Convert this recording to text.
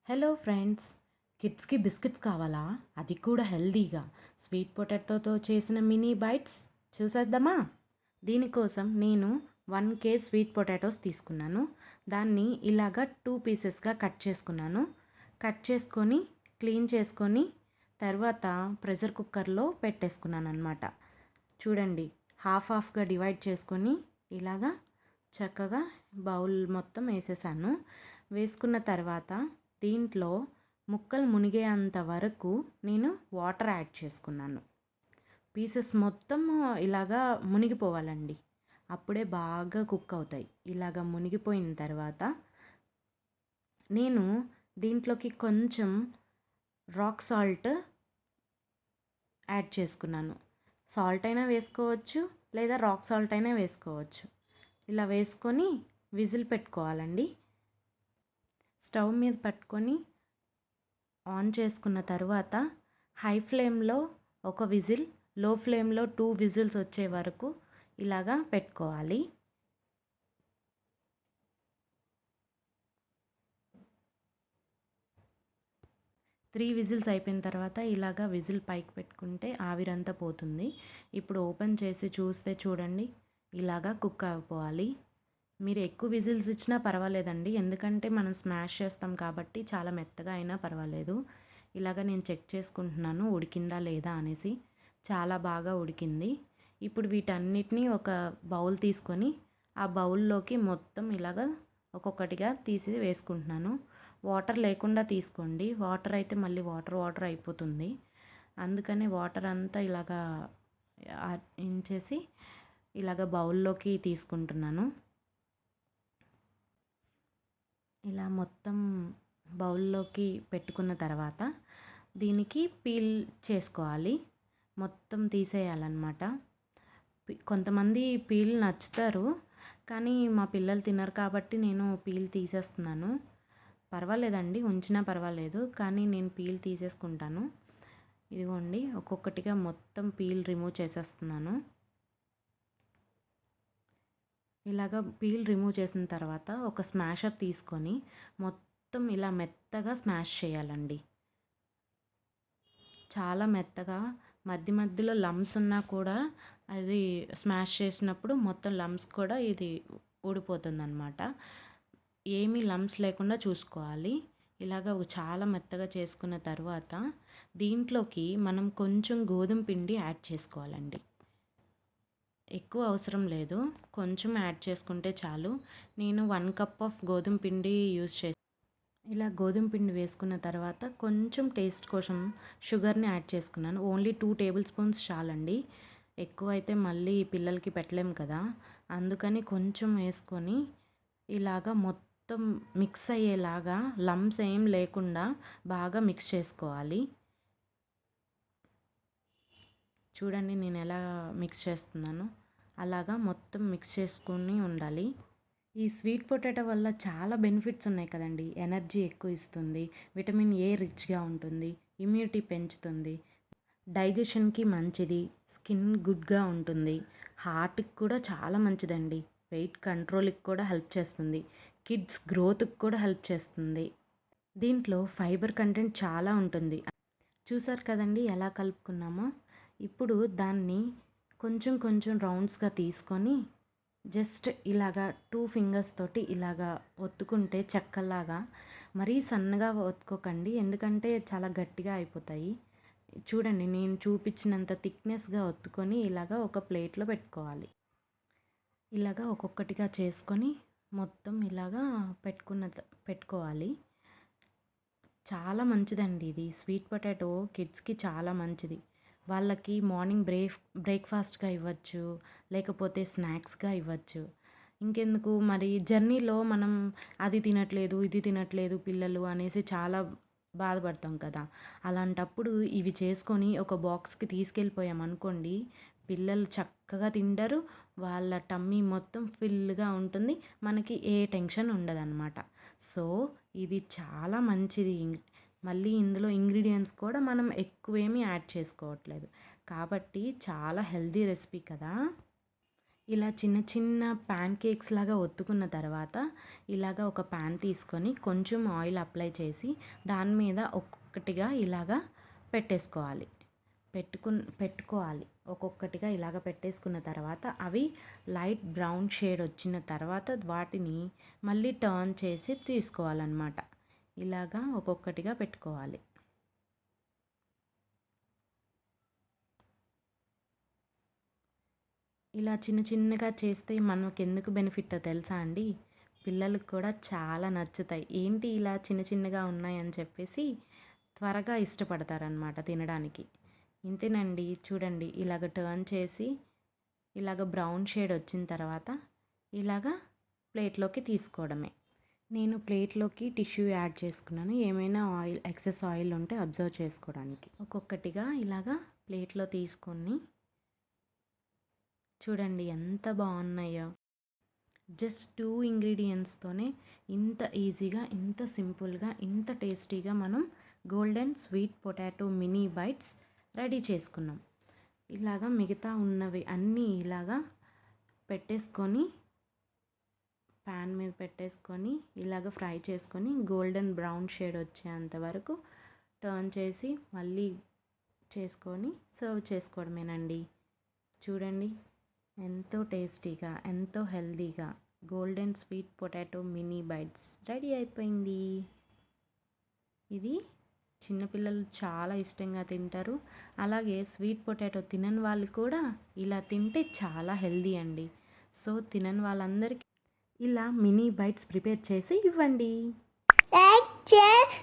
Hello friends, కిడ్స్కి biscuits కావాలా? అది కూడా హెల్దీగా స్వీట్ పొటాటోతో చేసిన మినీ బైట్స్ చూసేద్దామా? దీనికోసం నేను 1 kg స్వీట్ పొటాటోస్ తీసుకున్నాను. దాన్ని ఇలాగా 2 పీసెస్గా కట్ చేసుకున్నాను. కట్ చేసుకొని క్లీన్ చేసుకొని తర్వాత ప్రెషర్ కుక్కర్లో పెట్టేసుకున్నాను అనమాట. చూడండి, హాఫ్గా డివైడ్ చేసుకొని ఇలాగా చక్కగా బౌల్ మొత్తం వేసేసాను. వేసుకున్న తర్వాత దీంట్లో ముక్కలు మునిగేంత వరకు నేను వాటర్ యాడ్ చేసుకున్నాను. పీసెస్ మొత్తం ఇలాగా మునిగిపోవాలండి, అప్పుడే బాగా కుక్ అవుతాయి. ఇలాగ మునిగిపోయిన తర్వాత నేను దీంట్లోకి కొంచెం రాక్ సాల్ట్ యాడ్ చేసుకున్నాను. సాల్ట్ అయినా వేసుకోవచ్చు, లేదా రాక్ సాల్ట్ అయినా వేసుకోవచ్చు. ఇలా వేసుకొని విజిల్ పెట్టుకోవాలండి. స్టవ్ మీద పెట్టుకొని ఆన్ చేసుకున్న తర్వాత హై ఫ్లేమ్లో ఒక విజిల్, లో ఫ్లేమ్లో 2 విజిల్స్ వచ్చే వరకు ఇలాగా పెట్టుకోవాలి. త్రీ విజిల్స్ అయిపోయిన తర్వాత ఇలాగా విజిల్ పైకి పెట్టుకుంటే ఆవిరంతా పోతుంది. ఇప్పుడు ఓపెన్ చేసి చూస్తే చూడండి, ఇలాగా కుక్ అయిపోవాలి. మీరు ఎక్కువ విజిల్స్ ఇచ్చినా పర్వాలేదండి, ఎందుకంటే మనం స్మాష్ చేస్తాం కాబట్టి చాలా మెత్తగా అయినా పర్వాలేదు. ఇలాగ నేను చెక్ చేసుకుంటున్నాను ఉడికిందా లేదా అనేసి. చాలా బాగా ఉడికింది. ఇప్పుడు వీటన్నిటిని ఒక బౌల్ తీసుకొని ఆ బౌల్లోకి మొత్తం ఇలాగ ఒక్కొక్కటిగా తీసి వేసుకుంటున్నాను. వాటర్ లేకుండా తీసుకోండి, వాటర్ అయితే మళ్ళీ వాటర్ అయిపోతుంది. అందుకని వాటర్ అంతా ఇలాగా ఇంచేసి ఇలాగ బౌల్లోకి తీసుకుంటున్నాను. ఇలా మొత్తం బౌల్లోకి పెట్టుకున్న తర్వాత దీనికి పీల్ చేసుకోవాలి, మొత్తం తీసేయాలన్నమాట. కొంతమంది పీల్ నచ్చుతారు, కానీ మా పిల్లలు తినరు కాబట్టి నేను పీల్ తీసేస్తున్నాను. పర్వాలేదండి, ఉంచినా పర్వాలేదు, కానీ నేను పీల్ తీసేసుకుంటాను. ఇదిగోండి, ఒక్కొక్కటిగా మొత్తం పీల్ రిమూవ్ చేసేస్తున్నాను. ఇలాగ పీల్ రిమూవ్ చేసిన తర్వాత ఒక స్మాషర్ తీసుకొని మొత్తం ఇలా మెత్తగా స్మాష్ చేయాలండి. చాలా మెత్తగా, మధ్యలో లమ్స్ ఉన్నా కూడా అది స్మాష్ చేసినప్పుడు మొత్తం లమ్స్ కూడా ఇది ఊడిపోతుందన్నమాట. ఏమీ లమ్స్ లేకుండా చూసుకోవాలి. ఇలాగ చాలా మెత్తగా చేసుకున్న తర్వాత దీంట్లోకి మనం కొంచెం గోధుమ పిండి యాడ్ చేసుకోవాలండి. ఎక్కువ అవసరం లేదు, కొంచెం యాడ్ చేసుకుంటే చాలు. నేను 1 కప్ ఆఫ్ గోధుమ పిండి యూస్ చేసి ఇలా గోధుమ పిండి వేసుకున్న తర్వాత కొంచెం టేస్ట్ కోసం షుగర్ని యాడ్ చేసుకున్నాను. ఓన్లీ 2 టేబుల్ స్పూన్స్ చాలండి, ఎక్కువ అయితే మళ్ళీ పిల్లలకి పెట్టలేము కదా. అందుకని కొంచెం వేసుకొని ఇలాగా మొత్తం మిక్స్ అయ్యేలాగా లమ్స్ ఏం లేకుండా బాగా మిక్స్ చేసుకోవాలి. చూడండి నేను ఎలా మిక్స్ చేస్తున్నాను, అలాగా మొత్తం మిక్స్ చేసుకుని ఉండాలి. ఈ స్వీట్ పొటాటో వల్ల చాలా బెనిఫిట్స్ ఉన్నాయి కదండి. ఎనర్జీ ఎక్కువ ఇస్తుంది, విటమిన్ ఏ రిచ్గా ఉంటుంది, ఇమ్యూనిటీ పెంచుతుంది, డైజెషన్కి మంచిది, స్కిన్ గుడ్గా ఉంటుంది, హార్ట్కి కూడా చాలా మంచిదండి, వెయిట్ కంట్రోల్కి కూడా హెల్ప్ చేస్తుంది, కిడ్స్ గ్రోత్కి కూడా హెల్ప్ చేస్తుంది. దీంట్లో ఫైబర్ కంటెంట్ చాలా ఉంటుంది. చూసారు కదండి ఎలా కలుపుకున్నామో. ఇప్పుడు దాన్ని కొంచెం కొంచెం రౌండ్స్గా తీసుకొని జస్ట్ ఇలాగా 2 ఫింగర్స్ తోటి ఇలాగా ఒత్తుకుంటే చెక్కలాగా, మరీ సన్నగా ఒత్తుకోకండి, ఎందుకంటే చాలా గట్టిగా అయిపోతాయి. చూడండి, నేను చూపించినంత థిక్నెస్గా ఒత్తుకొని ఇలాగా ఒక ప్లేట్లో పెట్టుకోవాలి. ఇలాగా ఒక్కొక్కటిగా చేసుకొని మొత్తం ఇలాగా పెట్టుకోవాలి. చాలా మంచిదండి ఇది స్వీట్ పొటాటో, కిడ్స్కి చాలా మంచిది. వాళ్ళకి మార్నింగ్ బ్రేక్ఫాస్ట్గా ఇవ్వచ్చు, లేకపోతే స్నాక్స్గా ఇవ్వచ్చు. ఇంకెందుకు మరి జర్నీలో మనం అది తినట్లేదు ఇది తినట్లేదు పిల్లలు అనేసి చాలా బాధపడతాం కదా. అలాంటప్పుడు ఇవి చేసుకొని ఒక బాక్స్కి తీసుకెళ్ళిపోయామనుకోండి, పిల్లలు చక్కగా తింటారు, వాళ్ళ టమ్మీ మొత్తం ఫిల్గా ఉంటుంది, మనకి ఏ టెన్షన్ ఉండదన్నమాట. సో ఇది చాలా మంచిది. మళ్ళీ ఇందులో ఇంగ్రీడియంట్స్ కూడా మనం ఎక్కువేమీ యాడ్ చేసుకోవట్లేదు, కాబట్టి చాలా హెల్దీ రెసిపీ కదా. ఇలా చిన్న చిన్న ప్యాన్ కేక్స్ లాగా ఒత్తుకున్న తర్వాత ఇలాగ ఒక ప్యాన్ తీసుకొని కొంచెం ఆయిల్ అప్లై చేసి దాని మీద ఒక్కొక్కటిగా ఇలాగా పెట్టేసుకోవాలి. పెట్టుకోవాలి ఒక్కొక్కటిగా ఇలాగ పెట్టేసుకున్న తర్వాత అవి లైట్ బ్రౌన్ షేడ్ వచ్చిన తర్వాత వాటిని మళ్ళీ టర్న్ చేసి తీసుకోవాలన్నమాట. ఇలాగా ఒక్కొక్కటిగా పెట్టుకోవాలి. ఇలా చిన్న చిన్నగా చేస్తే మనకెందుకు బెనిఫిట్టో తెలుసా అండి? పిల్లలకు కూడా చాలా నచ్చుతాయి. ఏంటి ఇలా చిన్న చిన్నగా ఉన్నాయని చెప్పేసి త్వరగా ఇష్టపడతారనమాట తినడానికి. ఇంతేనండి, చూడండి ఇలాగ టర్న్ చేసి ఇలాగ బ్రౌన్ షేడ్ వచ్చిన తర్వాత ఇలాగ ప్లేట్లోకి తీసుకోవడమే. నేను ప్లేట్లోకి టిష్యూ యాడ్ చేసుకున్నాను, ఏమైనా ఆయిల్ ఎక్సెస్ ఆయిల్ ఉంటే అబ్జర్వ్ చేసుకోవడానికి. ఒక్కొక్కటిగా ఇలాగ ప్లేట్లో తీసుకొని చూడండి ఎంత బాగున్నాయో. జస్ట్ 2 ఇంగ్రీడియంట్స్తోనే ఇంత ఈజీగా, ఇంత సింపుల్గా, ఇంత టేస్టీగా మనం golden sweet potato mini bites ready చేసుకున్నాం. ఇలాగా మిగతా ఉన్నవి అన్నీ ఇలాగా పెట్టేసుకొని ప్యాన్ మీద పెట్టేసుకొని ఇలాగ ఫ్రై చేసుకొని గోల్డెన్ బ్రౌన్ షేడ్ వచ్చేంత వరకు టర్న్ చేసి మళ్ళీ చేసుకొని సర్వ్ చేసుకోవడమేనండి. చూడండి ఎంతో టేస్టీగా, ఎంతో హెల్తీగా golden sweet potato mini bites ready అయిపోయింది. ఇది చిన్నపిల్లలు చాలా ఇష్టంగా తింటారు. అలాగే స్వీట్ పొటాటో తినని వాళ్ళు కూడా ఇలా తింటే చాలా హెల్తీ అండి. సో తినని వాళ్ళందరికీ ఇలా మినీ బైట్స్ ప్రిపేర్ చేసి ఇవ్వండి. Like, share,